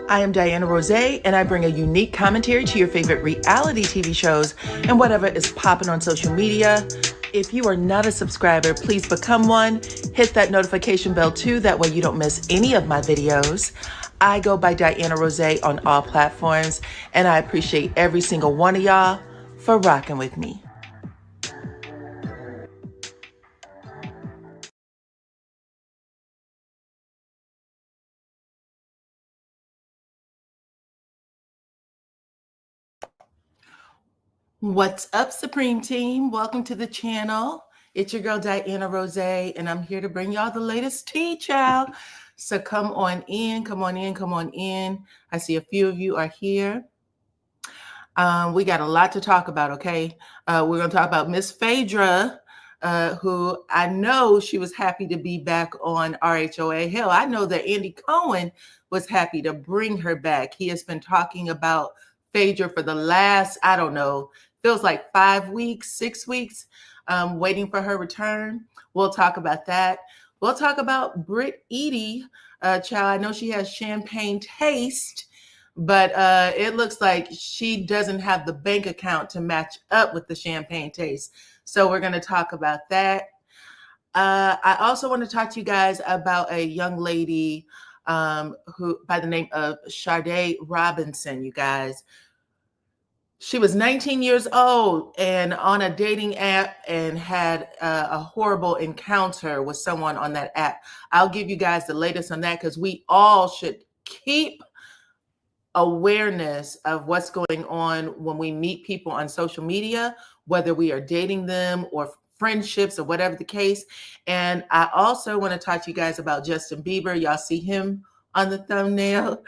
I am DYANAROZAY, and I bring a unique commentary to your favorite reality TV shows and whatever is popping on social media. If you are not a subscriber, please become one. Hit that notification bell too, that way you don't miss any of my videos. I go by DYANAROZAY on all platforms, and I appreciate every single one of y'all for rocking with me. What's up, Supreme Team? Welcome to the channel. It's your girl, DYANAROZAY, and I'm here to bring y'all the latest tea, child. So come on in, come on in, come on in. I see a few of you are here. We got a lot to talk about, okay? We're going to talk about Miss Phaedra, who I know she was happy to be back on RHOA. Hell, I know that Andy Cohen was happy to bring her back. He has been talking about Phaedra for the last, I don't know, feels like 5 weeks, 6 weeks, waiting for her return. We'll talk about that. We'll talk about Britt Edy. Child, I know she has champagne taste, but it looks like she doesn't have the bank account to match up with the champagne taste. So we're going to talk about that. I also want to talk to you guys about a young lady who, by the name of Sade Robinson, you guys. She was 19 years old and on a dating app and had a horrible encounter with someone on that app. I'll give you guys the latest on that because we all should keep awareness of what's going on when we meet people on social media, whether we are dating them or friendships or whatever the case. And I also want to talk to you guys about Justin Bieber. Y'all see him on the thumbnail.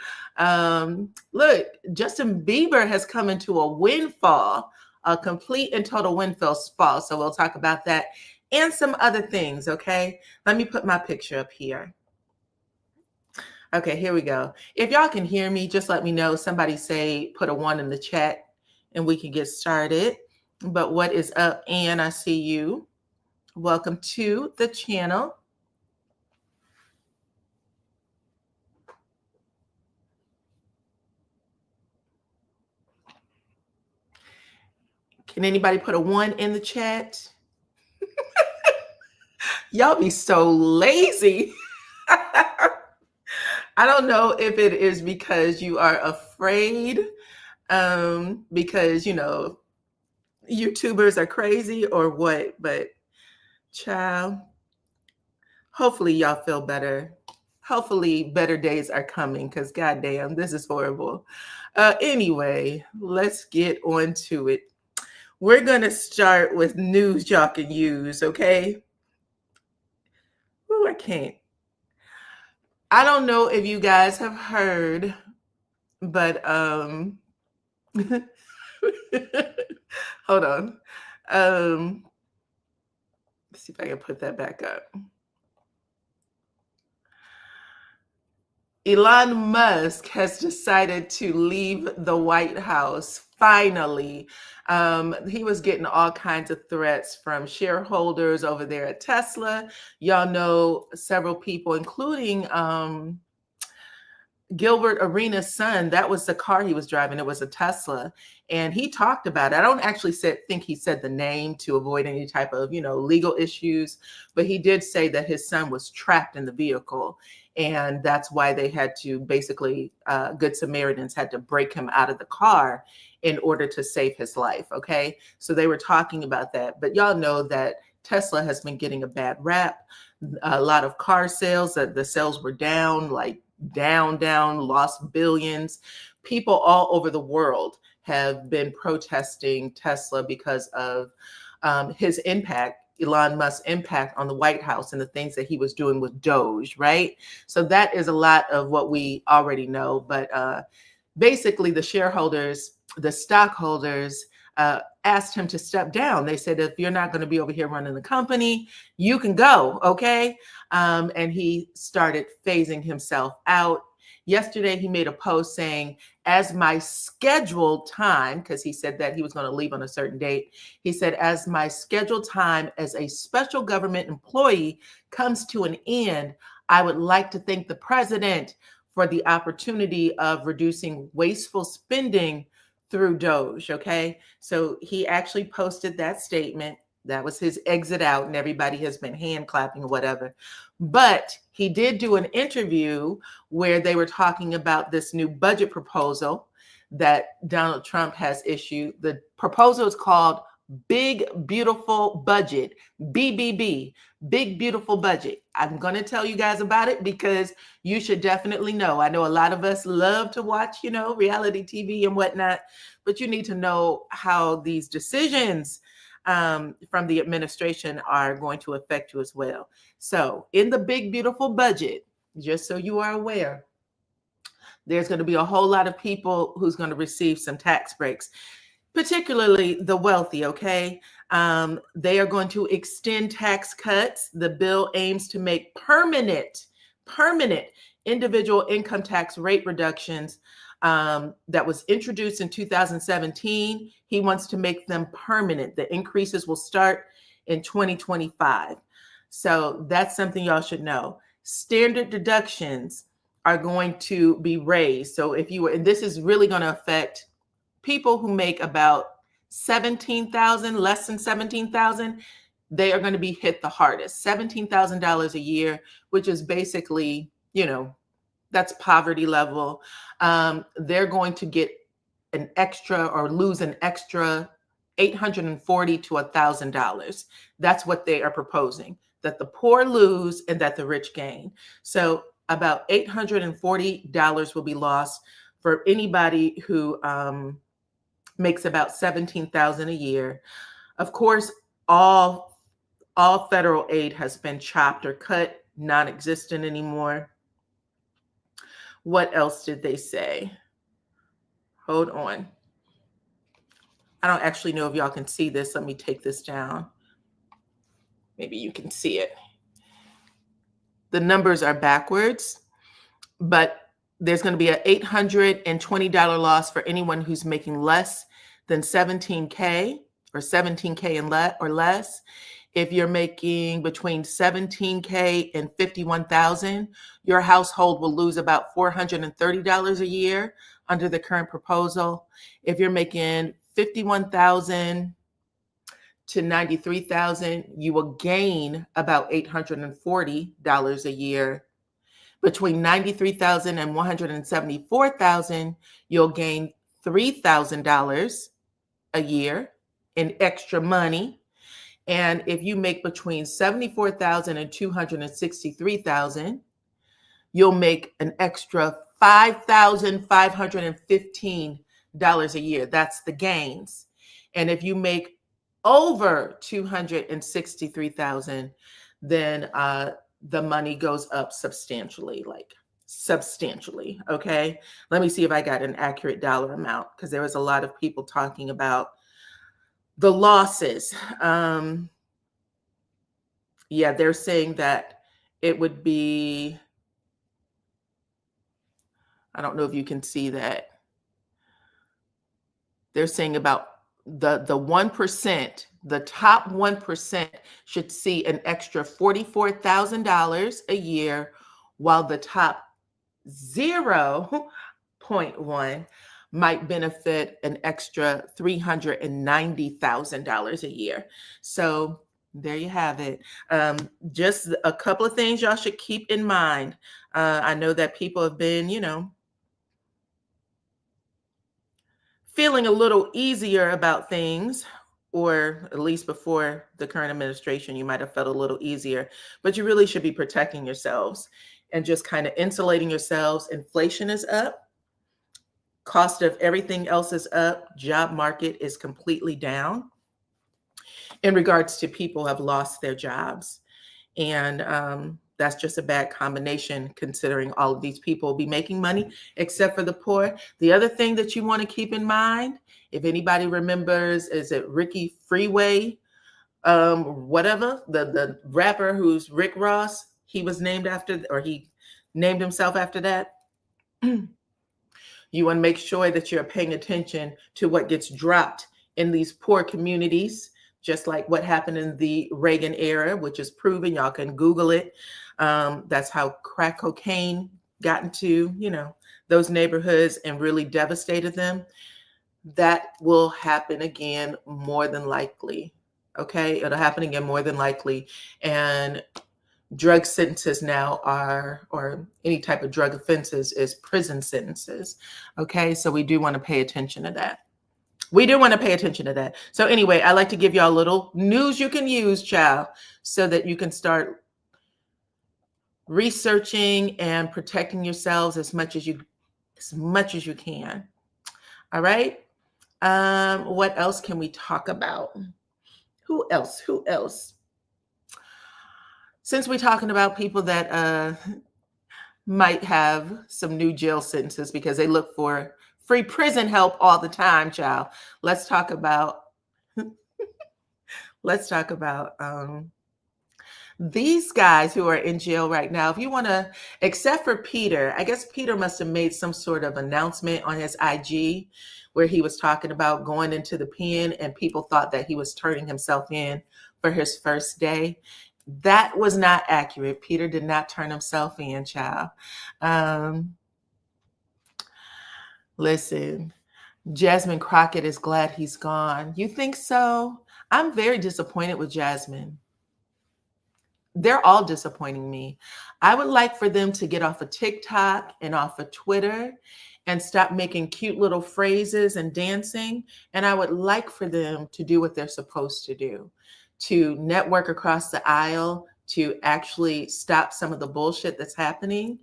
Look, Justin Bieber has come into a windfall, a complete and total windfall. So we'll talk about that and some other things, okay? Let me put my picture up here. Okay, here we go. If y'all can hear me, just let me know. Somebody say, put a 1 in the chat and we can get started. But what is up, Ann? I see you. Welcome to the channel. Can anybody put a 1 in the chat? Y'all be so lazy. I don't know if it is because you are afraid, because, you know, YouTubers are crazy or what, but child, hopefully y'all feel better. Hopefully better days are coming because goddamn, this is horrible. Anyway, let's get on to it. We're going to start with news y'all can use, okay? Ooh, I can't. I don't know if you guys have heard, but hold on. Let's see if I can put that back up. Elon Musk has decided to leave the White House. Finally, he was getting all kinds of threats from shareholders over there at Tesla. Y'all know several people, including Gilbert Arenas' son. That was the car he was driving. It was a Tesla. And he talked about it. I don't actually think he said the name to avoid any type of, you know, legal issues, but he did say that his son was trapped in the vehicle. And that's why they had to basically, Good Samaritans had to break him out of the car in order to save his life. Okay. So they were talking about that. But y'all know that Tesla has been getting a bad rap. A lot of car sales, the sales were down, like down, lost billions. People all over the world have been protesting Tesla because of his impact, Elon Musk's impact on the White House and the things that he was doing with Doge, right? So that is a lot of what we already know. But basically the shareholders, the stockholders, asked him to step down. They said, if you're not going to be over here running the company, you can go, okay? And he started phasing himself out. Yesterday, he made a post saying, as my scheduled time, because he said that he was going to leave on a certain date, he said, as my scheduled time as a special government employee comes to an end, I would like to thank the president for the opportunity of reducing wasteful spending through Doge. Okay. So he actually posted that statement. That was his exit out, and everybody has been hand clapping or whatever. But he did do an interview where they were talking about this new budget proposal that Donald Trump has issued. The proposal is called Big Beautiful Budget, BBB, Big Beautiful Budget. I'm going to tell you guys about it because you should definitely know. I know a lot of us love to watch, reality TV and whatnot, but you need to know how these decisions from the administration are going to affect you as well. So in the Big Beautiful Budget, just so you are aware, there's going to be a whole lot of people who's going to receive some tax breaks, particularly the wealthy, okay? They are going to extend tax cuts. The bill aims to make permanent individual income tax rate reductions that was introduced in 2017. He wants to make them permanent. The increases will start in 2025. So that's something y'all should know. Standard deductions are going to be raised. So if you were, and this is really going to affect people who make about 17,000, less than 17,000, they are going to be hit the hardest. $17,000 a year, which is basically, that's poverty level. They're going to get an extra or lose an extra $840 to $1,000. That's what they are proposing, that the poor lose and that the rich gain. So about $840 will be lost for anybody who makes about $17,000 a year. Of course, all federal aid has been chopped or cut, non-existent anymore. What else did they say? Hold on. I don't actually know if y'all can see this. Let me take this down. Maybe you can see it. The numbers are backwards, but there's going to be an $820 loss for anyone who's making less than 17K or 17K and or less. If you're making between 17K and 51,000, your household will lose about $430 a year under the current proposal. If you're making 51,000 to 93,000, you will gain about $840 a year. Between 93,000 and 174,000, you'll gain $3,000 a year in extra money. And if you make between 74,000 and 263,000, you'll make an extra $5,515 a year. That's the gains. And if you make over 263,000, then the money goes up substantially, okay? Let me see if I got an accurate dollar amount, because there was a lot of people talking about the losses. Yeah, they're saying that it would be, I don't know if you can see that. They're saying about the 1%, the top 1% should see an extra $44,000 a year, while the top 0.1 might benefit an extra $390,000 a year. So there you have it. Just a couple of things y'all should keep in mind. I know that people have been, feeling a little easier about things, or at least before the current administration, you might have felt a little easier, but you really should be protecting yourselves and just kind of insulating yourselves. Inflation is up. Cost of everything else is up. Job market is completely down in regards to people who have lost their jobs. And that's just a bad combination, considering all of these people will be making money, except for the poor. The other thing that you want to keep in mind, if anybody remembers, is it Ricky Freeway, whatever, the rapper who's Rick Ross, he was named after, or he named himself after that. You want to make sure that you're paying attention to what gets dropped in these poor communities, just like what happened in the Reagan era, which is proven. Y'all can Google it. That's how crack cocaine gotten to, those neighborhoods and really devastated them, that will happen again more than likely. Okay, it'll happen again more than likely. And drug sentences now are, or any type of drug offenses is prison sentences. Okay, so we do want to pay attention to that. We do want to pay attention to that. So anyway, I like to give y'all a little news you can use, child, so that you can start researching and protecting yourselves as much as you can. All right. What else can we talk about? Who else? Since we're talking about people that might have some new jail sentences because they look for free prison help all the time, child. Let's talk about these guys who are in jail right now. If you want to, except for Peter, I guess Peter must have made some sort of announcement on his IG where he was talking about going into the pen and people thought that he was turning himself in for his first day. That was not accurate. Peter did not turn himself in, child. Listen, Jasmine Crockett is glad he's gone. You think so? I'm very disappointed with Jasmine. They're all disappointing me. I would like for them to get off of TikTok and off of Twitter and stop making cute little phrases and dancing. And I would like for them to do what they're supposed to do, to network across the aisle, to actually stop some of the bullshit that's happening.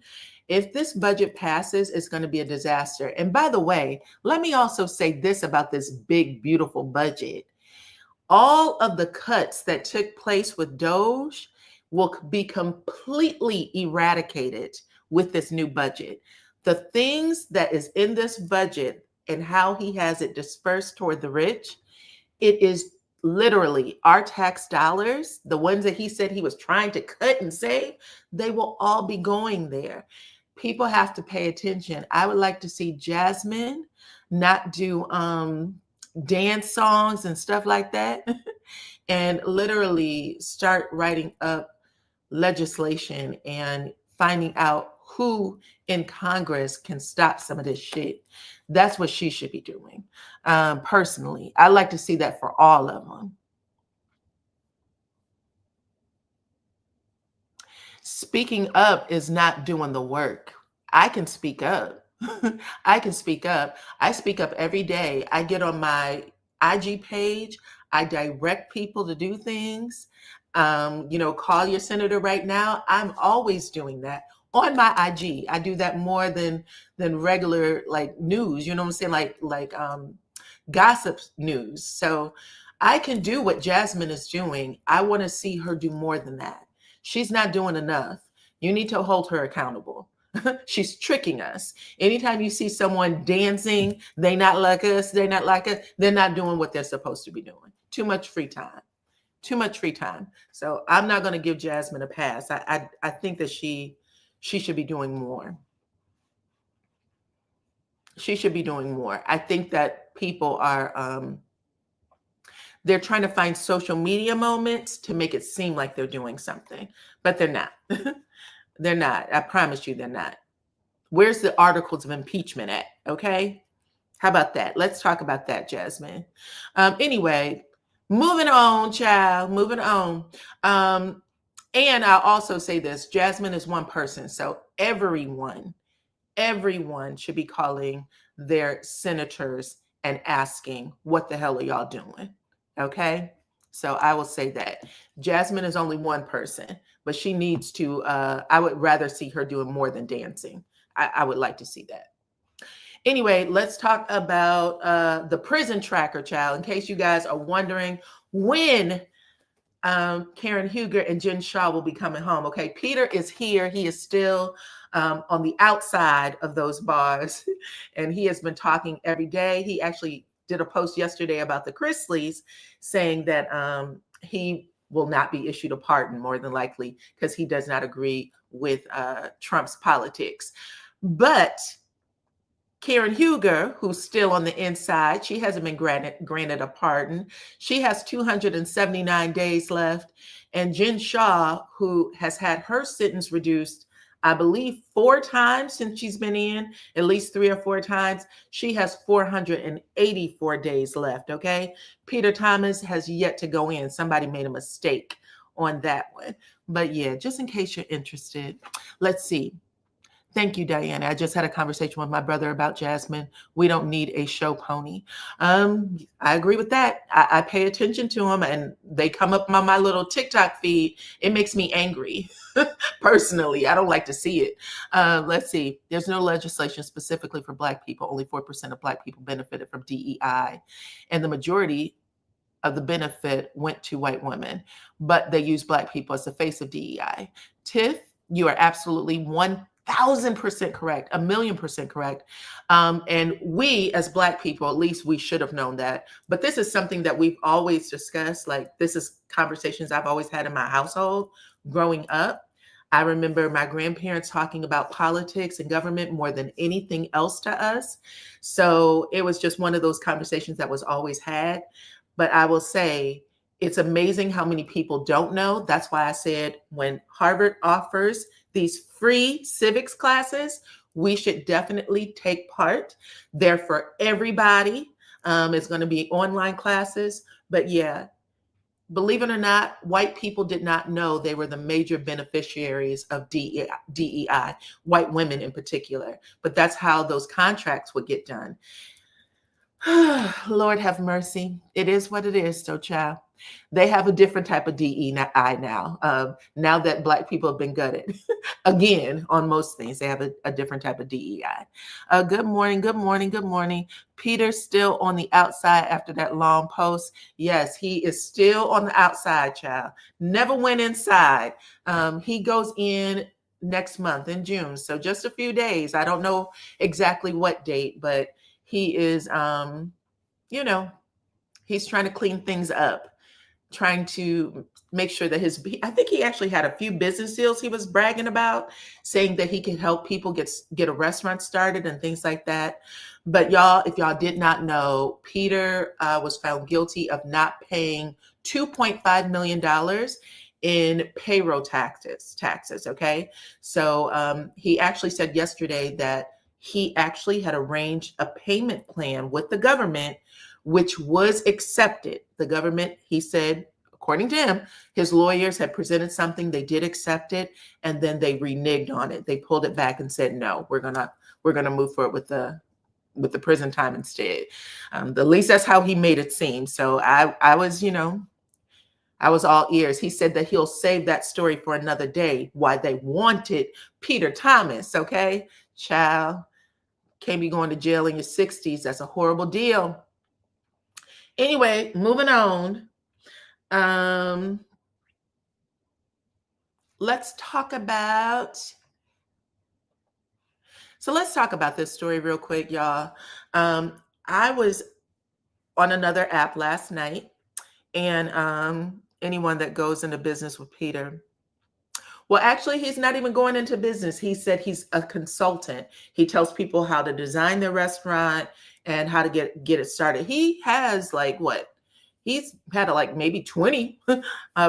If this budget passes, it's going to be a disaster. And by the way, let me also say this about this big, beautiful budget. All of the cuts that took place with Doge will be completely eradicated with this new budget. The things that is in this budget and how he has it dispersed toward the rich, it is literally our tax dollars, the ones that he said he was trying to cut and save, they will all be going there. People have to pay attention. I would like to see Jasmine not do dance songs and stuff like that and literally start writing up legislation and finding out who in Congress can stop some of this shit. That's what she should be doing. Personally, I like to see that for all of them. Speaking up is not doing the work. I can speak up. I can speak up. I speak up every day. I get on my IG page. I direct people to do things. Call your senator right now. I'm always doing that on my IG. I do that more than regular like news. You know what I'm saying? Like gossip news. So I can do what Jasmine is doing. I want to see her do more than that. She's not doing enough. You need to hold her accountable. She's tricking us. Anytime you see someone dancing, they're not like us, they're not doing what they're supposed to be doing. Too much free time. So I'm not going to give Jasmine a pass. I think that she should be doing more. She should be doing more. I think that people are, they're trying to find social media moments to make it seem like they're doing something, but they're not. They're not. I promise you they're not. Where's the articles of impeachment at? Okay. How about that? Let's talk about that, Jasmine. Anyway, moving on, child, moving on. And I'll also say this, Jasmine is one person. So everyone should be calling their senators and asking, what the hell are y'all doing? Okay. So I will say that Jasmine is only one person, but she needs to, I would rather see her doing more than dancing. I would like to see that. Anyway, let's talk about the prison tracker, child. In case you guys are wondering when Karen Huger and Jen Shaw will be coming home. Okay, Peter is here. He is still on the outside of those bars, and he has been talking every day. He actually did a post yesterday about the Chrisleys saying that he will not be issued a pardon, more than likely, because he does not agree with Trump's politics. But Karen Huger, who's still on the inside, she hasn't been granted a pardon. She has 279 days left. And Jen Shaw, who has had her sentence reduced I believe 4 times since she's been in, at least 3 or 4 times. She has 484 days left, okay? Peter Thomas has yet to go in. Somebody made a mistake on that one. But yeah, just in case you're interested, let's see. Thank you, Dyana. I just had a conversation with my brother about Jasmine. We don't need a show pony. I agree with that. I pay attention to them, and they come up on my little TikTok feed. It makes me angry. Personally, I don't like to see it. Let's see. There's no legislation specifically for Black people. Only 4% of Black people benefited from DEI, and the majority of the benefit went to white women, but they use Black people as the face of DEI. Tiff, you are absolutely 1,000% correct, 1,000,000% correct. And we as Black people, at least we should have known that. But this is something that we've always discussed. Like, this is conversations I've always had in my household growing up. I remember my grandparents talking about politics and government more than anything else to us. So it was just one of those conversations that was always had. But I will say, it's amazing how many people don't know. That's why I said when Harvard offers these free civics classes, we should definitely take part. They're for everybody. It's going to be online classes. But yeah, believe it or not, white people did not know they were the major beneficiaries of DEI, white women in particular. But that's how those contracts would get done. Lord have mercy. It is what it is, so child. They have a different type of DEI now. Now that Black people have been gutted. Again, on most things, they have a different type of DEI. Good morning, good morning, good morning. Peter's still on the outside after that long post. Yes, he is still on the outside, child. Never went inside. He goes in next month in June. So just a few days. I don't know exactly what date, but he is, he's trying to clean things up, trying to make sure that I think he actually had a few business deals he was bragging about, saying that he could help people get a restaurant started and things like that. But y'all, if y'all did not know, Peter was found guilty of not paying $2.5 million in payroll taxes, okay? So he actually said yesterday that he actually had arranged a payment plan with the government, which was accepted. The government, he said, according to him, his lawyers had presented something, they did accept it, and then they reneged on it. They pulled it back and said, no, we're gonna move forward with the prison time instead. At least that's how he made it seem. So I was all ears. He said that he'll save that story for another day, why they wanted Peter Thomas, okay? Child, can't be going to jail in your 60s. That's a horrible deal. Anyway, moving on. Let's talk about this story real quick, y'all. I was on another app last night, and anyone that goes into business with Peter, well, actually, he's not even going into business. He said he's a consultant. He tells people how to design their restaurant and how to get it started. He has he's had maybe 20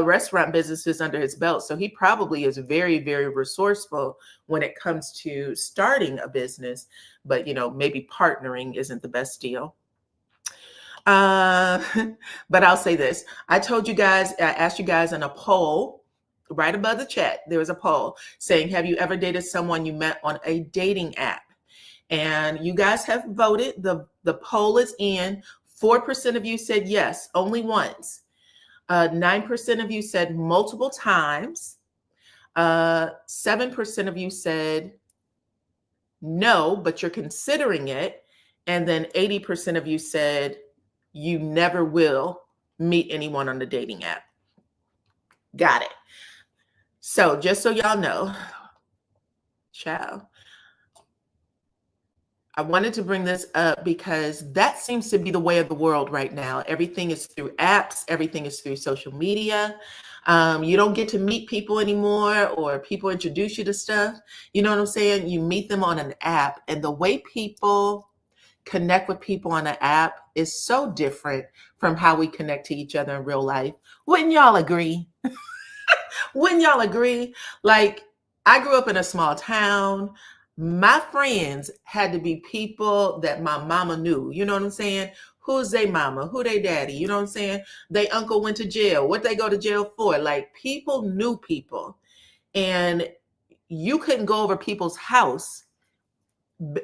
restaurant businesses under his belt. So he probably is very, very resourceful when it comes to starting a business. But, maybe partnering isn't the best deal. But I'll say this. I asked you guys in a poll right above the chat. There was a poll saying, have you ever dated someone you met on a dating app? And you guys have voted. The poll is in. 4% of you said yes, only once. 9% of you said multiple times. 7% of you said no, but you're considering it. And then 80% of you said you never will meet anyone on the dating app. Got it. So just so y'all know, ciao. I wanted to bring this up because that seems to be the way of the world right now. Everything is through apps. Everything is through social media. You don't get to meet people anymore, or people introduce you to stuff. You know what I'm saying? You meet them on an app, and the way people connect with people on an app is so different from how we connect to each other in real life. Wouldn't y'all agree? Wouldn't y'all agree? Like, I grew up in a small town. My friends had to be people that my mama knew. You know what I'm saying? Who's they mama? Who they daddy? You know what I'm saying? They uncle went to jail. What they go to jail for? Like, people knew people. And you couldn't go over people's house,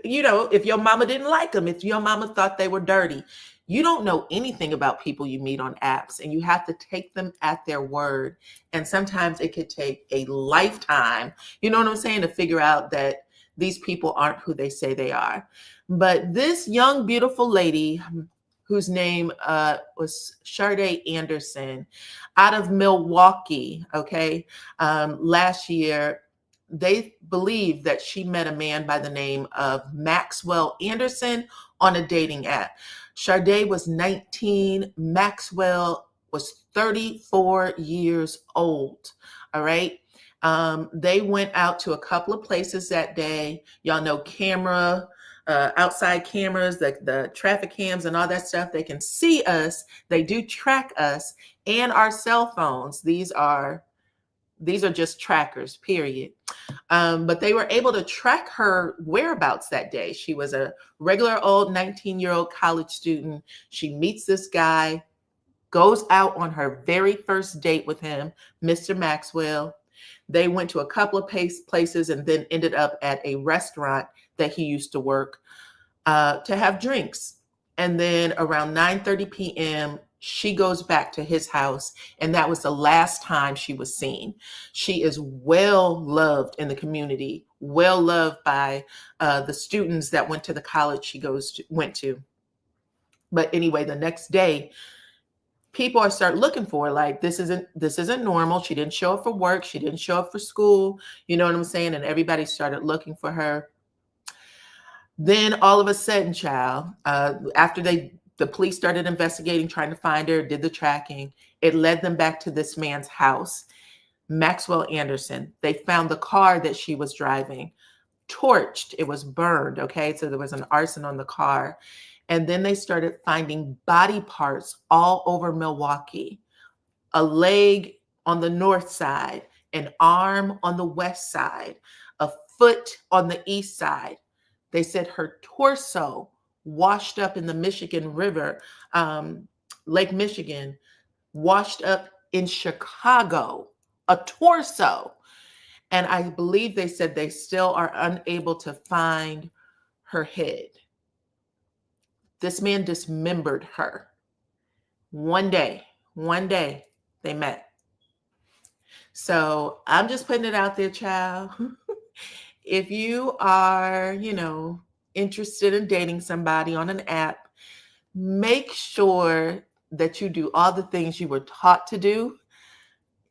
you know, if your mama didn't like them, if your mama thought they were dirty. You don't know anything about people you meet on apps, and you have to take them at their word. And sometimes it could take a lifetime, you know what I'm saying, to figure out that these people aren't who they say they are. But this young, beautiful lady, whose name was Sade Anderson, out of Milwaukee, okay, last year, they believe that she met a man by the name of Maxwell Anderson on a dating app. Sade was 19. Maxwell was 34 years old. All right. They went out to a couple of places that day. Y'all know outside cameras, the traffic cams and all that stuff. They can see us. They do track us and our cell phones. These are just trackers, period. But they were able to track her whereabouts that day. She was a regular old 19-year-old college student. She meets this guy, goes out on her very first date with him, Mr. Maxwell. They went to a couple of places and then ended up at a restaurant that he used to work to have drinks. And then around 9:30 p.m., she goes back to his house, and that was the last time she was seen. She is well loved in the community, well loved by the students that went to the college she went to. But anyway, the next day, people are start looking for her, like, this isn't normal. She didn't show up for work. She didn't show up for school. You know what I'm saying? And everybody started looking for her. Then all of a sudden, child, after the police started investigating, trying to find her, did the tracking, it led them back to this man's house, Maxwell Anderson. They found the car that she was driving torched. It was burned, okay? So there was an arson on the car. And then they started finding body parts all over Milwaukee, a leg on the north side, an arm on the west side, a foot on the east side. They said her torso washed up in the Michigan River, Lake Michigan, washed up in Chicago, a torso. And I believe they said they still are unable to find her head. This man dismembered her. One day they met. So I'm just putting it out there, child. If you are, interested in dating somebody on an app, make sure that you do all the things you were taught to do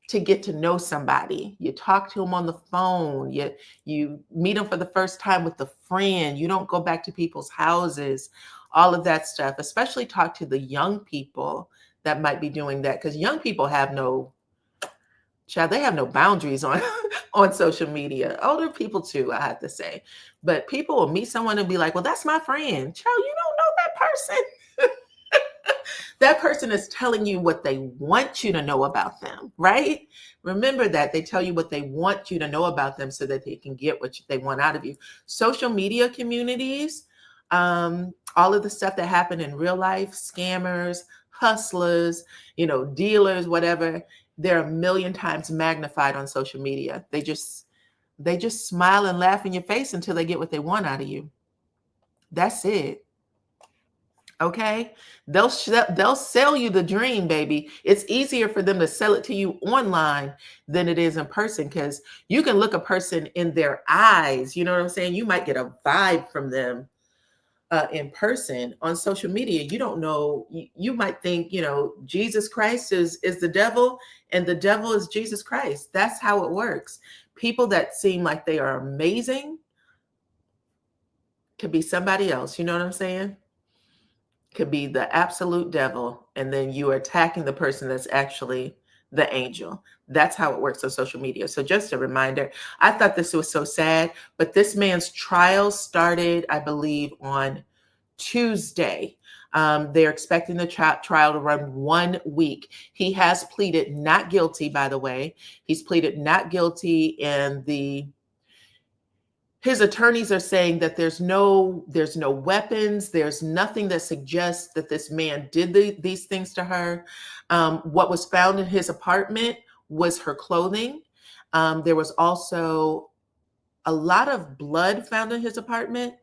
to get to know somebody. You talk to them on the phone. You meet them for the first time with a friend. You don't go back to people's houses, all of that stuff. Especially talk to the young people that might be doing that, because young people have no boundaries on social media. Older people too, I have to say. But people will meet someone and be like, well, that's my friend. Child, you don't know that person. That person is telling you what they want you to know about them, right? Remember that. They tell you what they want you to know about them so that they can get what they want out of you. Social media communities, all of the stuff that happened in real life, scammers, hustlers, dealers, whatever, they're a million times magnified on social media. They just smile and laugh in your face until they get what they want out of you. That's it. Okay? They'll sell you the dream, baby. It's easier for them to sell it to you online than it is in person, because you can look a person in their eyes. You know what I'm saying? You might get a vibe from them in person. On social media, you don't know. You might think, Jesus Christ is the devil and the devil is Jesus Christ. That's how it works. People that seem like they are amazing could be somebody else. You know what I'm saying? Could be the absolute devil, and then you are attacking the person that's actually the angel. That's how it works on social media. So just a reminder, I thought this was so sad, but this man's trial started, I believe, on Tuesday. They're expecting the trial to run 1 week. He has pleaded not guilty, by the way. He's pleaded not guilty in the his attorneys are saying that there's no weapons, there's nothing that suggests that this man did these things to her. What was found in his apartment was her clothing. There was also a lot of blood found in his apartment,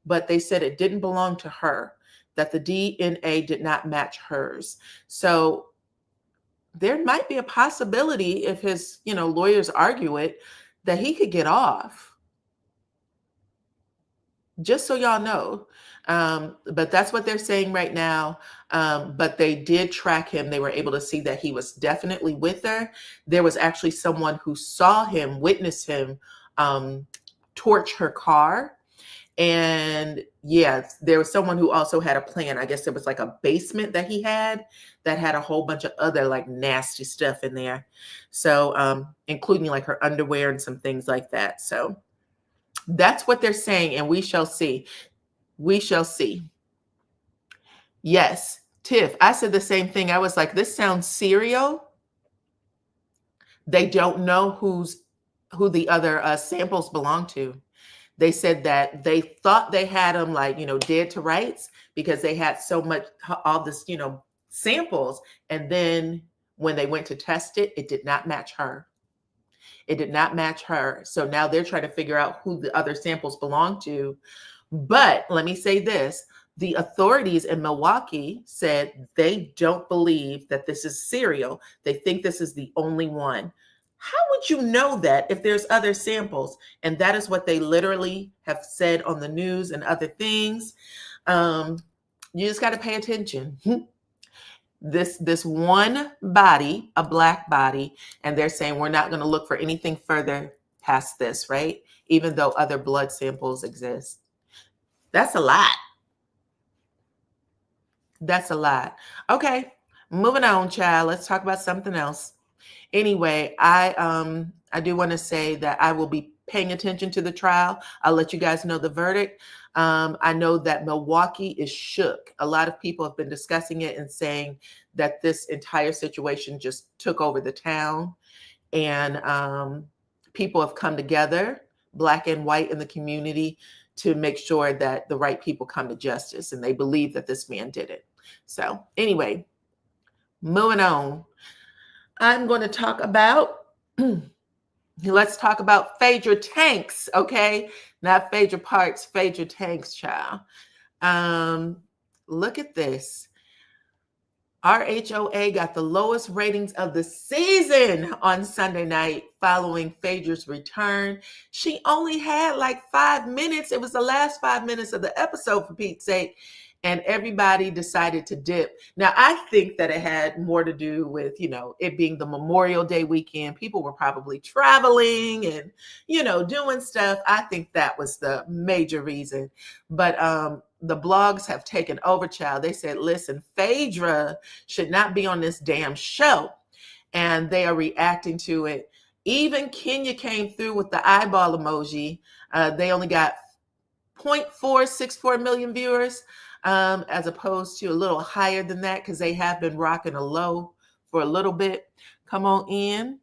but they said it didn't belong to her, that the DNA did not match hers. So there might be a possibility, if his lawyers argue it, that he could get off. Just so y'all know. But that's what they're saying right now. But they did track him. They were able to see that he was definitely with her. There was actually someone who saw him, witnessed him torch her car. And yeah, there was someone who also had a plan. I guess it was like a basement that he had that had a whole bunch of other like nasty stuff in there. So including like her underwear and some things like that. So that's what they're saying, and we shall see. We shall see. Yes, Tiff, I said the same thing. I was like, this sounds serial. They don't know who the other samples belong to. They said that they thought they had them like, dead to rights because they had so much, all this, samples. And then when they went to test it, it did not match her. It did not match her. So now they're trying to figure out who the other samples belong to. But let me say this. The authorities in Milwaukee said they don't believe that this is serial. They think this is the only one. How would you know that if there's other samples? And that is what they literally have said on the news and other things. You just got to pay attention. This one body, a black body, and they're saying we're not going to look for anything further past this, right? Even though other blood samples exist. That's a lot. That's a lot. Okay, moving on, child. Let's talk about something else. Anyway, I do want to say that I will be paying attention to the trial. I'll let you guys know the verdict. I know that Milwaukee is shook. A lot of people have been discussing it and saying that this entire situation just took over the town, and people have come together, black and white in the community, to make sure that the right people come to justice, and they believe that this man did it. So anyway, moving on. I'm going to talk about, let's talk about Phaedra tanks, okay? Not Phaedra parts, Phaedra tanks, child. Look at this. RHOA got the lowest ratings of the season on Sunday night following Phaedra's return. She only had like 5 minutes. It was the last 5 minutes of the episode, for Pete's sake. And everybody decided to dip. Now, I think that it had more to do with, it being the Memorial Day weekend. People were probably traveling and, doing stuff. I think that was the major reason. But the blogs have taken over, child. They said, listen, Phaedra should not be on this damn show. And they are reacting to it. Even Kenya came through with the eyeball emoji. They only got 0.464 million viewers. As opposed to a little higher than that, because they have been rocking a low for a little bit. Come on in.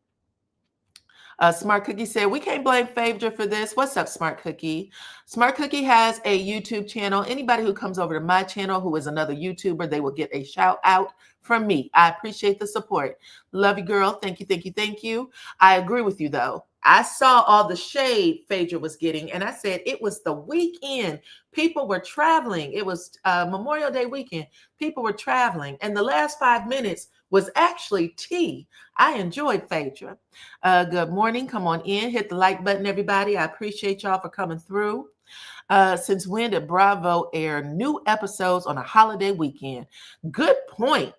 Smart Cookie said, we can't blame Phaedra for this. What's up, Smart Cookie? Smart Cookie has a YouTube channel. Anybody who comes over to my channel who is another YouTuber, they will get a shout out from me. I appreciate the support. Love you, girl. Thank you, thank you, thank you. I agree with you, though. I saw all the shade Phaedra was getting, and I said it was the weekend. People were traveling. It was Memorial Day weekend. People were traveling, and the last 5 minutes was actually tea. I enjoyed Phaedra. Good morning. Come on in. Hit the like button, everybody. I appreciate y'all for coming through. Since when did Bravo air new episodes on a holiday weekend? Good point.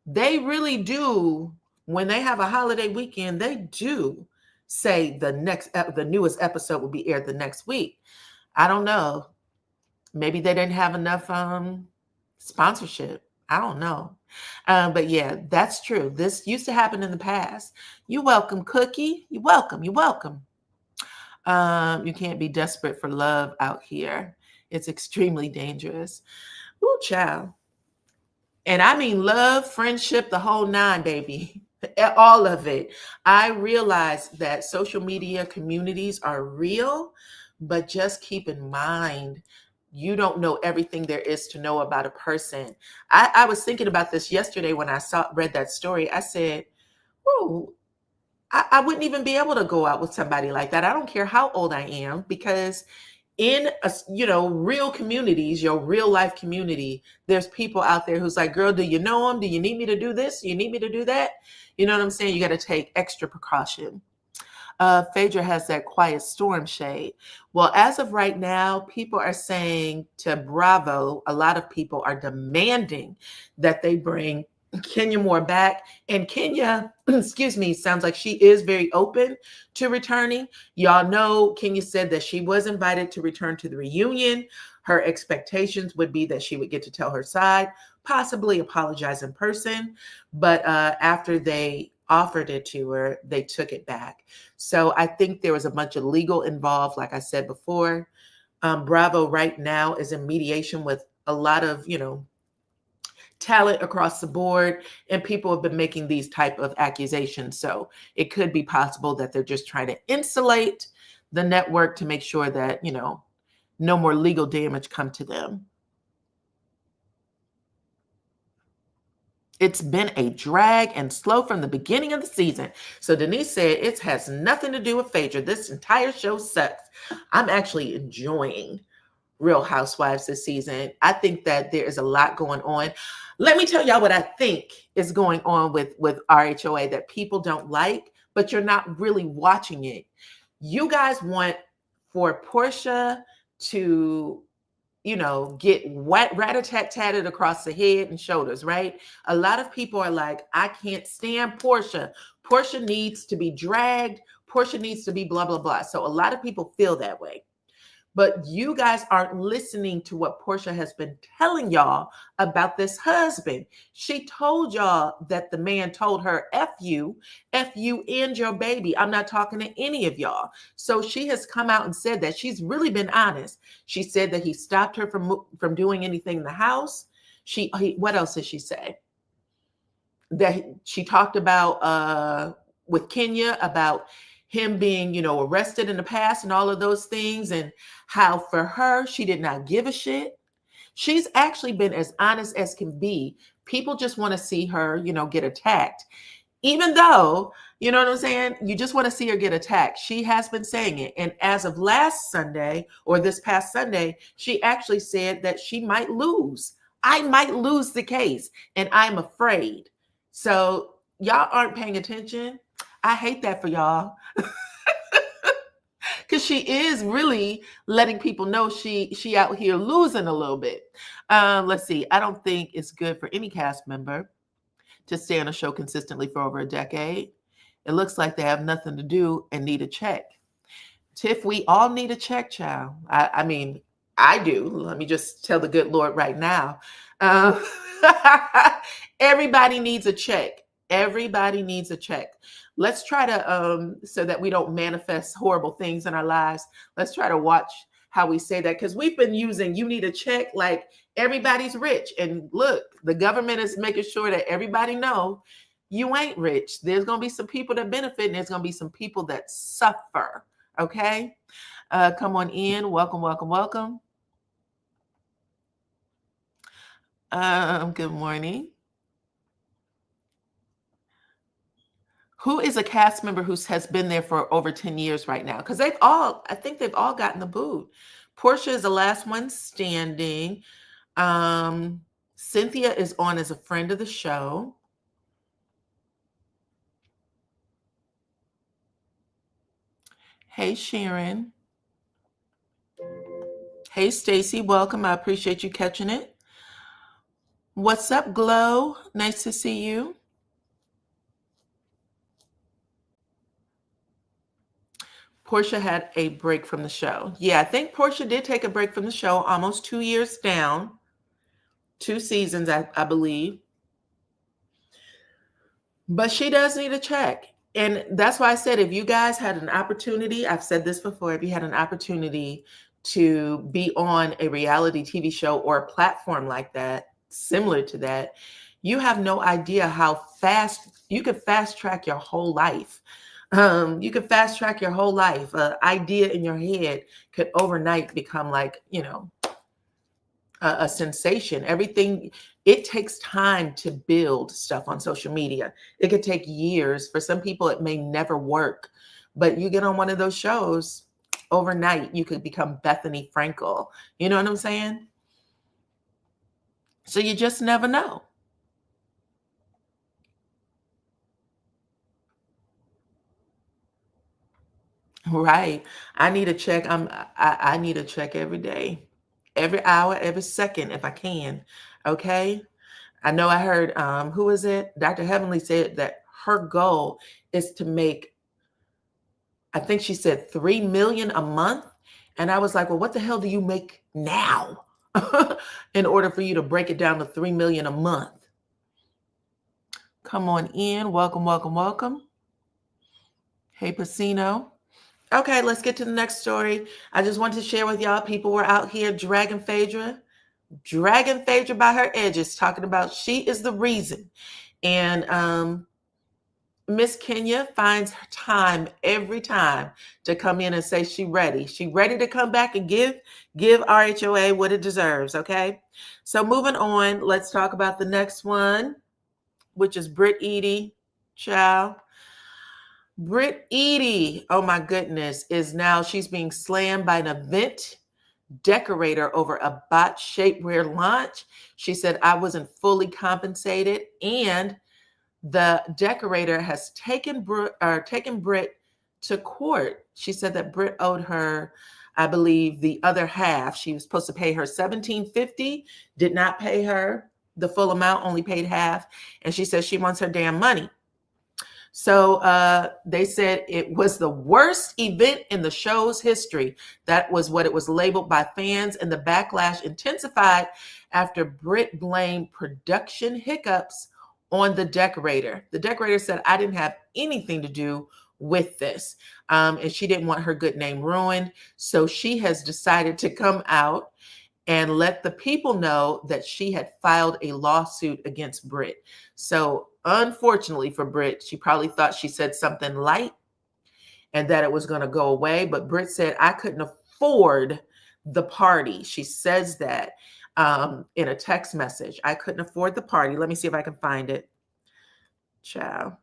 They really do. When they have a holiday weekend, they do say the newest episode will be aired the next week. I don't know. Maybe they didn't have enough sponsorship. I don't know. But yeah, that's true. This used to happen in the past. You're welcome, Cookie. You're welcome. You're welcome. You can't be desperate for love out here. It's extremely dangerous. Ooh, child. And I mean love, friendship, the whole nine, baby. All of it. I realize that social media communities are real, but just keep in mind, you don't know everything there is to know about a person. I was thinking about this yesterday when I read that story. I said, "Whoa, I wouldn't even be able to go out with somebody like that. I don't care how old I am, because in real communities, your real life community, there's people out there who's like, girl, do you know him? Do you need me to do this? Do you need me to do that? You know what I'm saying? You got to take extra precaution." Phaedra has that quiet storm shade. Well, as of right now, people are saying to Bravo, a lot of people are demanding that they bring Kenya Moore back. And Kenya, excuse me, sounds like she is very open to returning. Y'all know Kenya said that she was invited to return to the reunion. Her expectations would be that she would get to tell her side, possibly apologize in person. But after they offered it to her, they took it back. So I think there was a bunch of legal involved, like I said before. Bravo right now is in mediation with a lot of, talent across the board, and people have been making these type of accusations. So it could be possible that they're just trying to insulate the network to make sure that, no more legal damage come to them. It's been a drag and slow from the beginning of the season. So Denise said it has nothing to do with Phaedra. This entire show sucks. I'm actually enjoying Real Housewives this season. I think that there is a lot going on. Let me tell y'all what I think is going on with RHOA that people don't like, but you're not really watching it. You guys want for Porsha to get rat-a-tat-tatted across the head and shoulders, right? A lot of people are like, I can't stand Porsha. Porsha needs to be dragged. Porsha needs to be blah, blah, blah. So a lot of people feel that way. But you guys aren't listening to what Porsha has been telling y'all about this husband. She told y'all that the man told her, F you and your baby. I'm not talking to any of y'all. So she has come out and said that. She's really been honest. She said that he stopped her from doing anything in the house. What else did she say? That she talked about with Kenya about him being, arrested in the past and all of those things, and how for her, she did not give a shit. She's actually been as honest as can be. People just want to see her, get attacked. Even though, you know what I'm saying? You just want to see her get attacked. She has been saying it. And as of last Sunday, or this past Sunday, she actually said that she might lose. I might lose the case, and I'm afraid. So y'all aren't paying attention. I hate that for y'all. Because she is really letting people know she out here losing a little bit. Let's see. I don't think it's good for any cast member to stay on a show consistently for over a decade. It looks like they have nothing to do and need a check. Tiff, we all need a check, child. I mean, I do. Let me just tell the good Lord right now. Everybody needs a check. Everybody needs a check. Let's try to, so that we don't manifest horrible things in our lives, let's try to watch how we say that, because we've been using you need a check like everybody's rich. And look, the government is making sure that everybody know you ain't rich. There's going to be some people that benefit, and there's going to be some people that suffer. Okay? Come on in. Welcome, welcome, welcome. Good morning. Who is a cast member who has been there for over 10 years right now? Because I think they've all gotten the boot. Porsha is the last one standing. Cynthia is on as a friend of the show. Hey, Sharon. Hey, Stacy. Welcome. I appreciate you catching it. What's up, Glow? Nice to see you. Porsha had a break from the show. Yeah, I think Porsha did take a break from the show, almost 2 years down. 2 seasons, I believe. But she does need a check. And that's why I said, if you guys had an opportunity, I've said this before, if you had an opportunity to be on a reality TV show or a platform like that, similar to that, you have no idea how fast you could fast track your whole life. You could fast track your whole life. An idea in your head could overnight become like, a sensation. Everything, it takes time to build stuff on social media. It could take years. For some people, it may never work. But you get on one of those shows, overnight, you could become Bethany Frankel. You know what I'm saying? So you just never know. Right. I need to check. I need to check every day, every hour, every second if I can. Okay. I know I heard who is it? Dr. Heavenly said that her goal is to make, I think she said 3 million a month. And I was like, well, what the hell do you make now in order for you to break it down to 3 million a month? Come on in. Welcome, welcome, welcome. Hey, Pacino. Okay, let's get to the next story. I just wanted to share with y'all, people were out here dragging Phaedra by her edges, talking about she is the reason. And Miss Kenya finds her time every time to come in and say she ready. She ready to come back and give RHOA what it deserves, okay? So moving on, let's talk about the next one, which is Britt Edy. Ciao. Britt Edy, oh my goodness, she's being slammed by an event decorator over a bot shapewear launch. She said, I wasn't fully compensated, and the decorator has taken Britt to court. She said that Britt owed her, I believe, the other half. She was supposed to pay her $1,750, did not pay her the full amount, only paid half, and she says she wants her damn money. So they said it was the worst event in the show's history. That was what it was labeled by fans, and the backlash intensified after Britt blamed production hiccups on the decorator. The decorator said, I didn't have anything to do with this. And she didn't want her good name ruined. So she has decided to come out and let the people know that she had filed a lawsuit against Britt. So unfortunately for Britt, she probably thought she said something light and that it was going to go away. But Britt said, I couldn't afford the party. She says that in a text message. I couldn't afford the party. Let me see if I can find it. Ciao.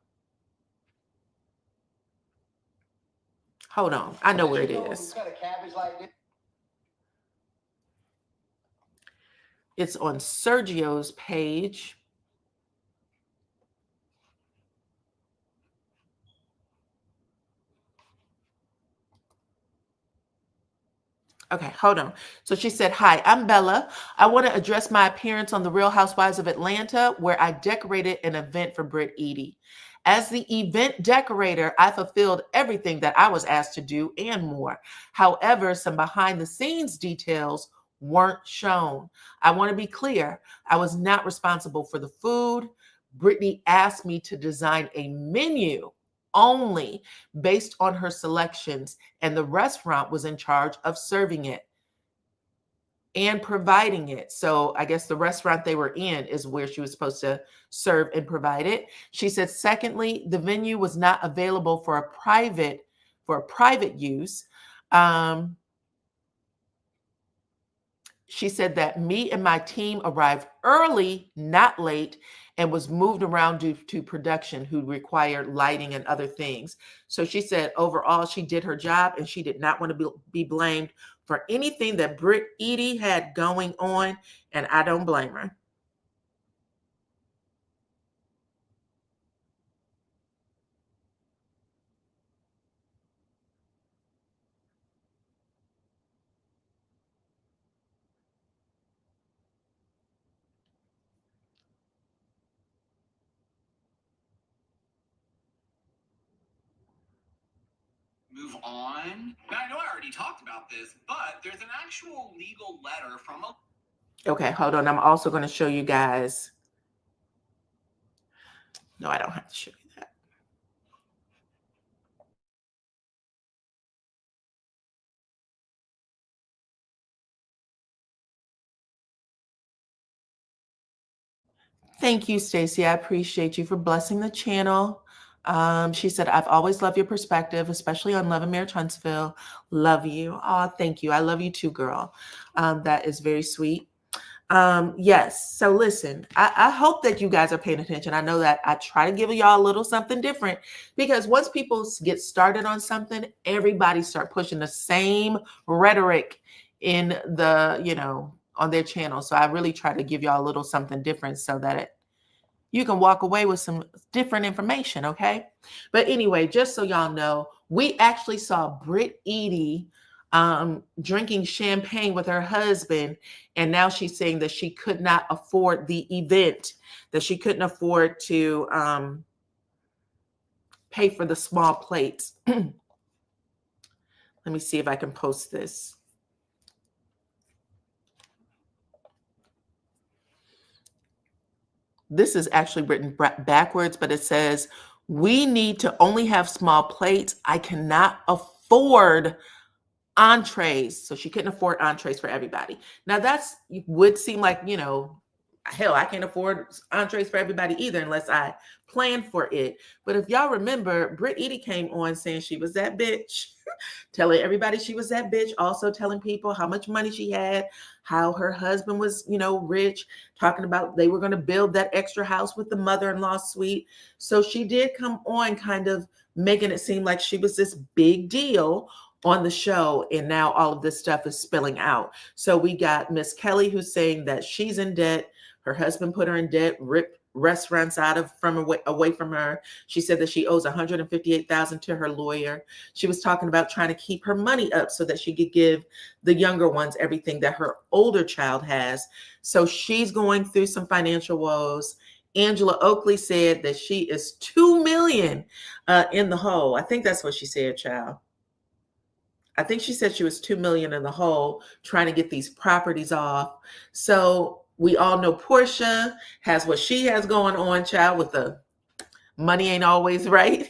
Hold on. I know where it is. It's on Sergio's page. Okay, hold on. So she said, hi, I'm Bella. I want to address my appearance on The Real Housewives of Atlanta, where I decorated an event for Britt Edy. As the event decorator, I fulfilled everything that I was asked to do and more. However, some behind the scenes details weren't shown. I want to be clear. I was not responsible for the food. Brittany asked me to design a menu only based on her selections, and the restaurant was in charge of serving it and providing it. So I guess the restaurant they were in is where she was supposed to serve and provide it. She said, secondly, the venue was not available for a private use. She said that me and my team arrived early, not late, and was moved around due to production who required lighting and other things. So she said overall, she did her job and she did not want to be blamed for anything that Britt Edy had going on, and I don't blame her. Move on. Now, I know I already talked about this, but there's an actual legal letter from a. Okay, hold on. I'm also going to show you guys. No, I don't have to show you that. Thank you, Stacey. I appreciate you for blessing the channel. She said, I've always loved your perspective, especially on Love and Marriage Huntsville. Love you. Oh, thank you. I love you too, girl. That is very sweet. Yes. So listen, I hope that you guys are paying attention. I know that I try to give y'all a little something different because once people get started on something, everybody start pushing the same rhetoric in the, on their channel. So I really try to give y'all a little something different so that you can walk away with some different information, okay? But anyway, just so y'all know, we actually saw Britt Edy drinking champagne with her husband, and now she's saying that she could not afford the event, that she couldn't afford to pay for the small plates. Let me see if I can post this. This is actually written backwards, but it says, we need to only have small plates. I cannot afford entrees. So she couldn't afford entrees for everybody. Now that's would seem like, hell, I can't afford entrees for everybody either unless I plan for it. But if y'all remember, Britt Edy came on saying she was that bitch, telling everybody she was that bitch, also telling people how much money she had, how her husband was, rich, talking about they were going to build that extra house with the mother-in-law suite. So she did come on kind of making it seem like she was this big deal on the show, and now all of this stuff is spilling out. So we got Miss Kelly who's saying that she's in debt. Her husband put her in debt, ripped restaurants away from her. She said that she owes $158,000 to her lawyer. She was talking about trying to keep her money up so that she could give the younger ones everything that her older child has. So she's going through some financial woes. Angela Oakley said that she is $2 million in the hole. I think that's what she said, child. I think she said she was $2 million in the hole trying to get these properties off. So we all know Porsha has what she has going on, child, with the money ain't always right.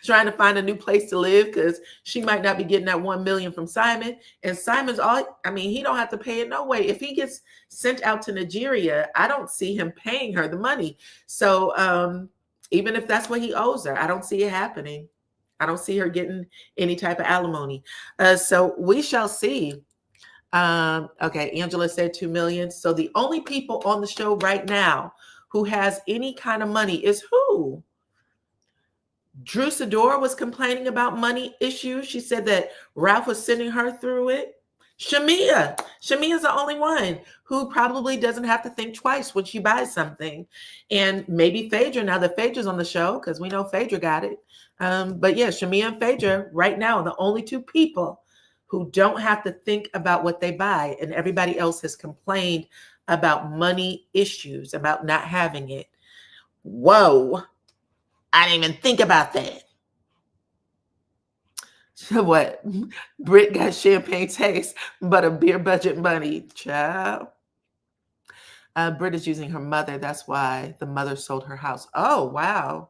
Trying to find a new place to live because she might not be getting that $1 million from Simon. And Simon's he don't have to pay it no way. If he gets sent out to Nigeria, I don't see him paying her the money. So even if that's what he owes her, I don't see it happening. I don't see her getting any type of alimony. So we shall see. Okay, Angela said 2 million. So the only people on the show right now who has any kind of money is who? Drew Sidora was complaining about money issues. She said that Ralph was sending her through it. Shamia's the only one who probably doesn't have to think twice when she buys something. And maybe Phaedra, now that Phaedra's on the show, because we know Phaedra got it. But yeah, Shamia and Phaedra right now are the only two people who don't have to think about what they buy. And everybody else has complained about money issues, about not having it. Whoa. I didn't even think about that. So what? Britt got champagne taste, but a beer budget money, child. Britt is using her mother. That's why the mother sold her house. Oh, wow.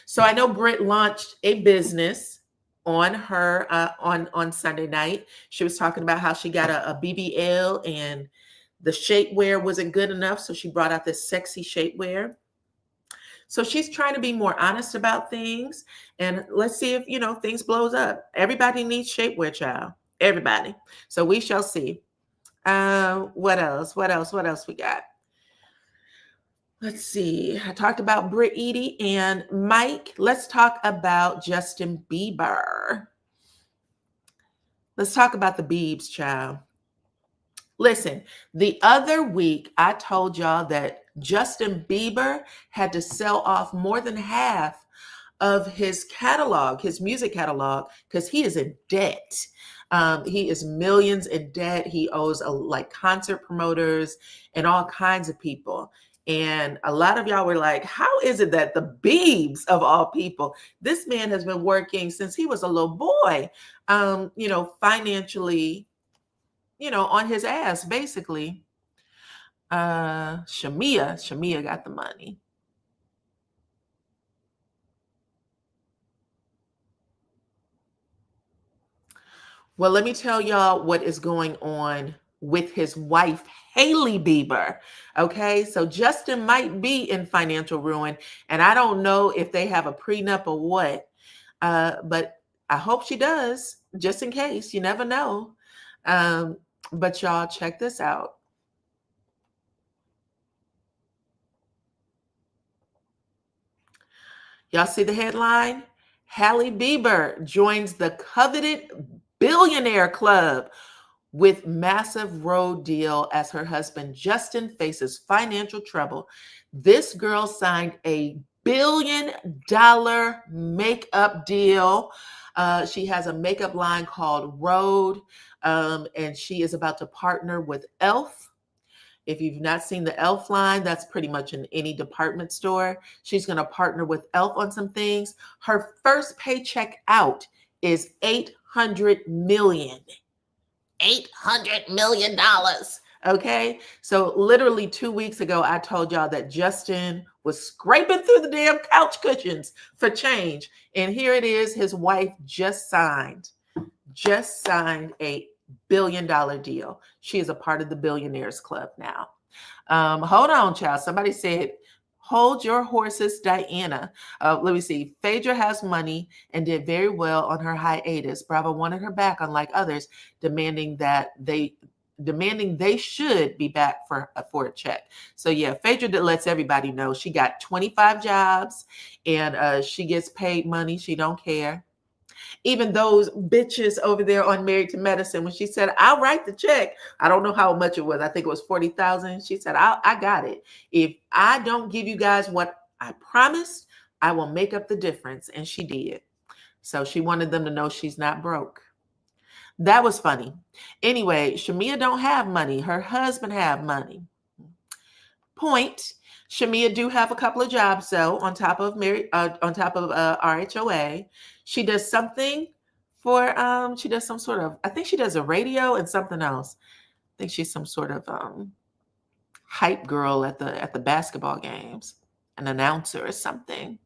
So I know Britt launched a business on her on Sunday night. She was talking about how she got a BBL and the shapewear wasn't good enough. So she brought out this sexy shapewear. So she's trying to be more honest about things. And let's see if, things blows up. Everybody needs shapewear, child. Everybody. So we shall see. What else? What else we got? Let's see. I talked about Britt Edy and Mike. Let's talk about Justin Bieber. Let's talk about the Biebs, child. Listen, the other week I told y'all that Justin Bieber had to sell off more than half of his catalog, his music catalog, because he is in debt. He is millions in debt. He owes like concert promoters and all kinds of people. And a lot of y'all were like, how is it that the Biebs of all people, this man has been working since he was a little boy, financially, on his ass, basically. Shamia got the money. Well, let me tell y'all what is going on with his wife, Hailey Bieber. Okay, so Justin might be in financial ruin, and I don't know if they have a prenup or what, but I hope she does, just in case. You never know. But y'all, check this out. Y'all see the headline? Hailey Bieber joins the coveted billionaire club with massive road deal as her husband Justin faces financial trouble. This girl signed a $1 billion makeup deal. She has a makeup line called Rhode, and she is about to partner with Elf. If you've not seen the Elf line, that's pretty much in any department store. She's going to partner with Elf on some things. Her first paycheck out is $800 million. $800 million. Okay. So literally 2 weeks ago, I told y'all that Justin was scraping through the damn couch cushions for change. And here it is. His wife just signed a $1 billion deal. She is a part of the Billionaires Club now. Hold on, child. Somebody said, hold your horses, Dyana. Let me see. Phaedra has money and did very well on her hiatus. Bravo wanted her back, unlike others, demanding they should be back for a check. So yeah, Phaedra lets everybody know she got 25 jobs and she gets paid money. She don't care. Even those bitches over there on Married to Medicine, when she said, I'll write the check. I don't know how much it was. I think it was 40,000. She said, I got it. If I don't give you guys what I promised, I will make up the difference. And she did. So she wanted them to know she's not broke. That was funny. Anyway, Shamia don't have money. Her husband have money. Point. Shamia do have a couple of jobs though, on top of RHOA. She does something for she does some sort of, I think she does a radio and something else. I think she's some sort of hype girl at the basketball games, an announcer or something.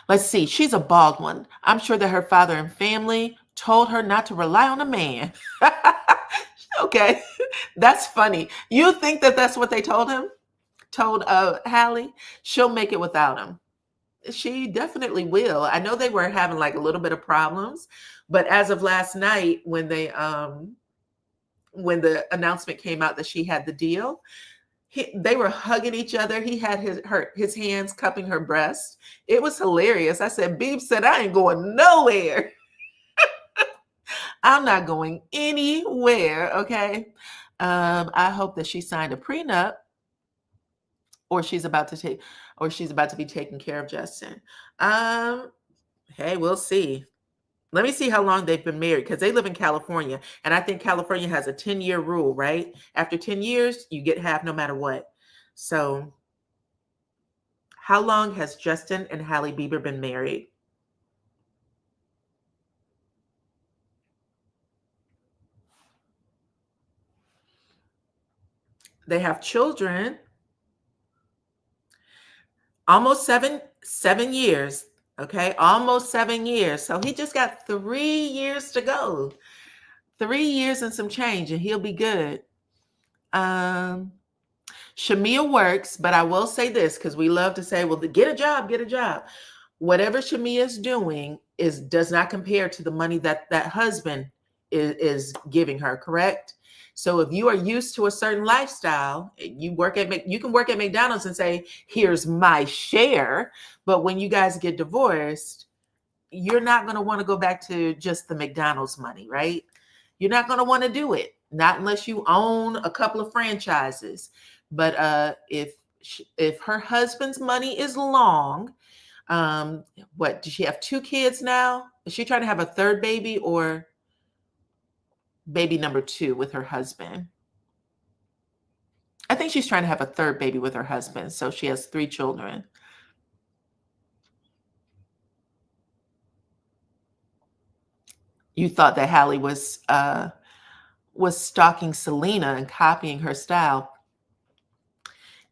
Let's see. She's a bald one. I'm sure that her father and family told her not to rely on a man. Okay, that's funny. You think that that's what they told him? Told Hailey? She'll make it without him. She definitely will. I know they were having like a little bit of problems, but as of last night, when the announcement came out that she had the deal, they were hugging each other. He had his hands cupping her breast. It was hilarious. I said, Beeb said, I ain't going nowhere. I'm not going anywhere. Okay. I hope that she signed a prenup, or she's about to be taking care of Justin. Hey, we'll see. Let me see how long they've been married, because they live in California. And I think California has a 10-year rule, right? After 10 years, you get half no matter what. So how long has Justin and Hailey Bieber been married? They have children. Almost seven years. Okay, almost 7 years. So he just got 3 years to go. 3 years and some change, and he'll be good. Shamia works, but I will say this, because we love to say, well, get a job, get a job. Whatever Shamia is doing does not compare to the money that husband is giving her, correct? So if you are used to a certain lifestyle, you can work at McDonald's and say, here's my share. But when you guys get divorced, you're not going to want to go back to just the McDonald's money, right? You're not going to want to do it, not unless you own a couple of franchises. But if her husband's money is long, what, does she have 2 kids now? Is she trying to have a third baby, or baby number 2 with her husband? I think she's trying to have a third baby with her husband. So she has 3 children. You thought that Hailey was stalking Selena and copying her style.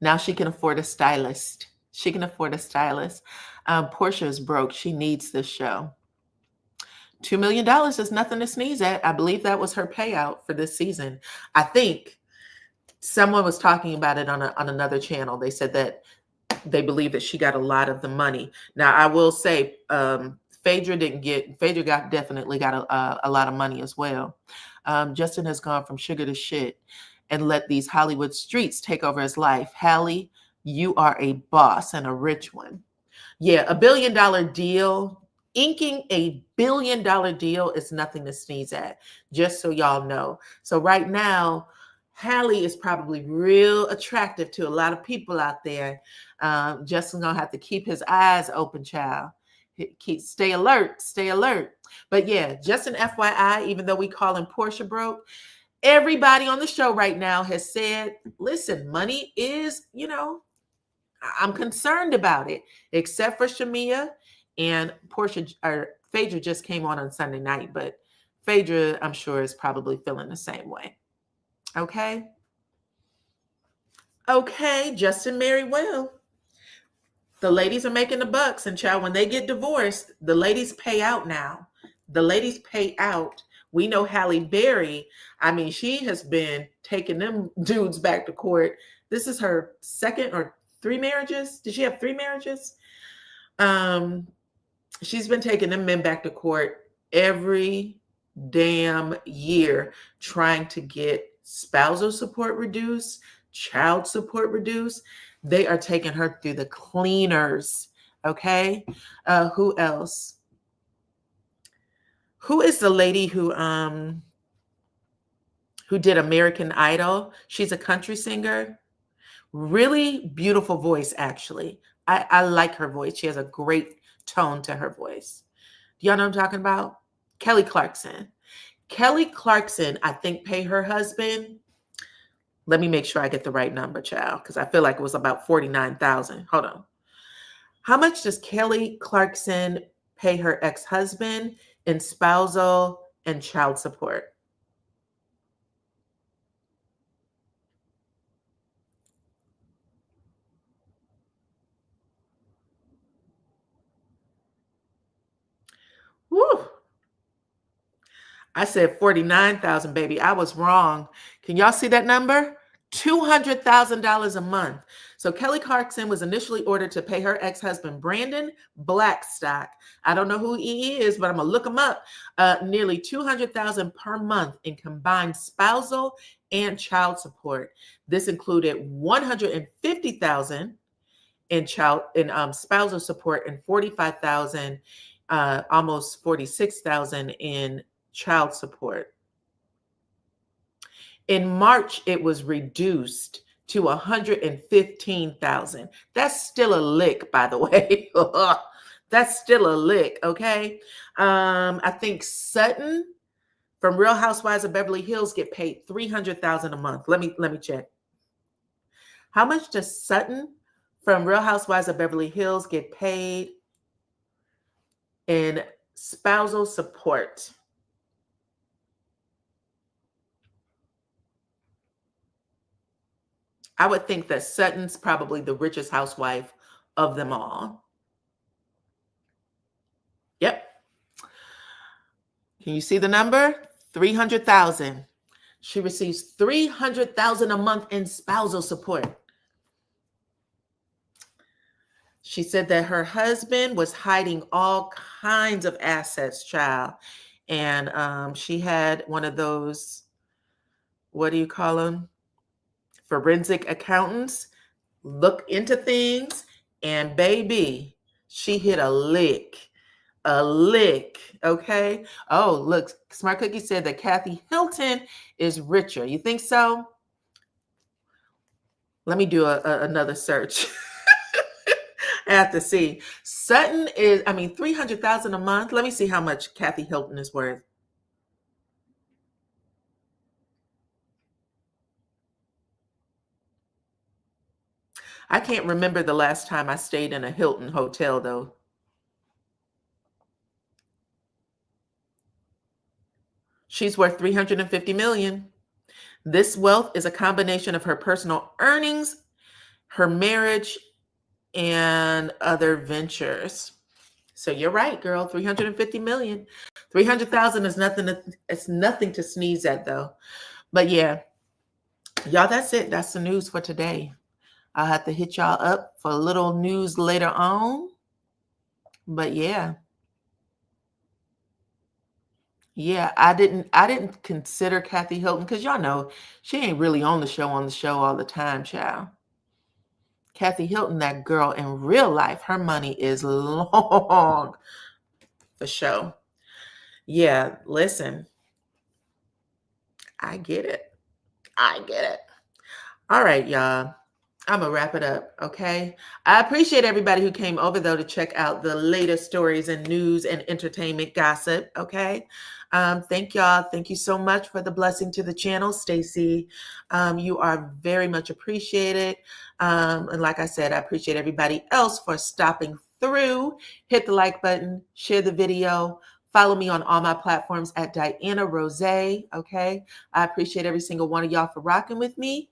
Now she can afford a stylist. She can afford a stylist. Porsha is broke. She needs this show. $2 million is nothing to sneeze at. I believe that was her payout for this season. I think someone was talking about it on another channel. They said that they believe that she got a lot of the money. Now, I will say, Phaedra definitely got a lot of money as well. Justin has gone from sugar to shit and let these Hollywood streets take over his life. Hallie, you are a boss and a rich one. Yeah, $1 billion deal. Inking a $1 billion deal is nothing to sneeze at, just so y'all know. So right now, Hallie is probably real attractive to a lot of people out there. Justin's gonna have to keep his eyes open, child. Stay alert, stay alert. But yeah, just an FYI, even though we call him Porsha broke, everybody on the show right now has said, listen, money is, I'm concerned about it, except for Shamia and Porsha, or Phaedra just came on Sunday night, but Phaedra, I'm sure, is probably feeling the same way. Okay. Okay, Justin married well. The ladies are making the bucks, and child, when they get divorced, the ladies pay out now. The ladies pay out. We know Halle Berry. I mean, she has been taking them dudes back to court. This is her second or 3 marriages. Did she have 3 marriages? She's been taking them men back to court every damn year, trying to get spousal support reduced, child support reduced. They are taking her through the cleaners. Okay. Who else? Who is the lady who did American Idol? She's a country singer. Really beautiful voice, actually. I like her voice. She has a great tone to her voice. Do y'all know what I'm talking about? Kelly Clarkson. Kelly Clarkson, I think, paid her husband. Let me make sure I get the right number, child, because I feel like it was about $49,000. Hold on. How much does Kelly Clarkson pay her ex-husband in spousal and child support? Woo! I said 49,000, baby. I was wrong. Can y'all see that number? $200,000 a month. So Kelly Clarkson was initially ordered to pay her ex-husband, Brandon Blackstock. I don't know who he is, but I'm gonna look him up. Nearly $200,000 per month in combined spousal and child support. This included $150,000 in spousal support and $45,000, almost $46,000 in child support. In March, it was reduced to $115,000. That's still a lick, by the way. That's still a lick, okay? I think Sutton from Real Housewives of Beverly Hills get paid $300,000 a month. Let me check. How much does Sutton from Real Housewives of Beverly Hills get paid in spousal support? I would think that Sutton's probably the richest housewife of them all. Yep. Can you see the number? 300,000. She receives 300,000 a month in spousal support. She said that her husband was hiding all kinds of assets, child. And she had one of those, what do you call them? Forensic accountants look into things, and baby, she hit a lick, okay? Oh, look, Smart Cookie said that Kathy Hilton is richer. You think so? Let me do another search. I have to see. Sutton is, $300,000 a month. Let me see how much Kathy Hilton is worth. I can't remember the last time I stayed in a Hilton hotel, though. She's worth $350 million. This wealth is a combination of her personal earnings, her marriage, and other ventures. So you're right, girl. 350 million. 300,000 is nothing. It's nothing to sneeze at, though. But yeah, y'all, that's it. That's the news for today. I'll have to hit y'all up for a little news later on. But yeah. Yeah, I didn't consider Kathy Hilton because y'all know she ain't really on the show all the time, child. Kathy Hilton, that girl in real life, her money is long for show. Yeah, listen, I get it. I get it. All right, y'all. I'm going to wrap it up, okay? I appreciate everybody who came over, though, to check out the latest stories and news and entertainment gossip, okay? Thank y'all. Thank you so much for the blessing to the channel, Stacy. You are very much appreciated. And like I said, I appreciate everybody else for stopping through. Hit the like button, share the video, follow me on all my platforms at DYANAROZAY, okay? I appreciate every single one of y'all for rocking with me.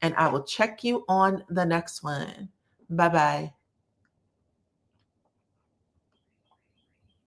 And I will check you on the next one. Bye-bye.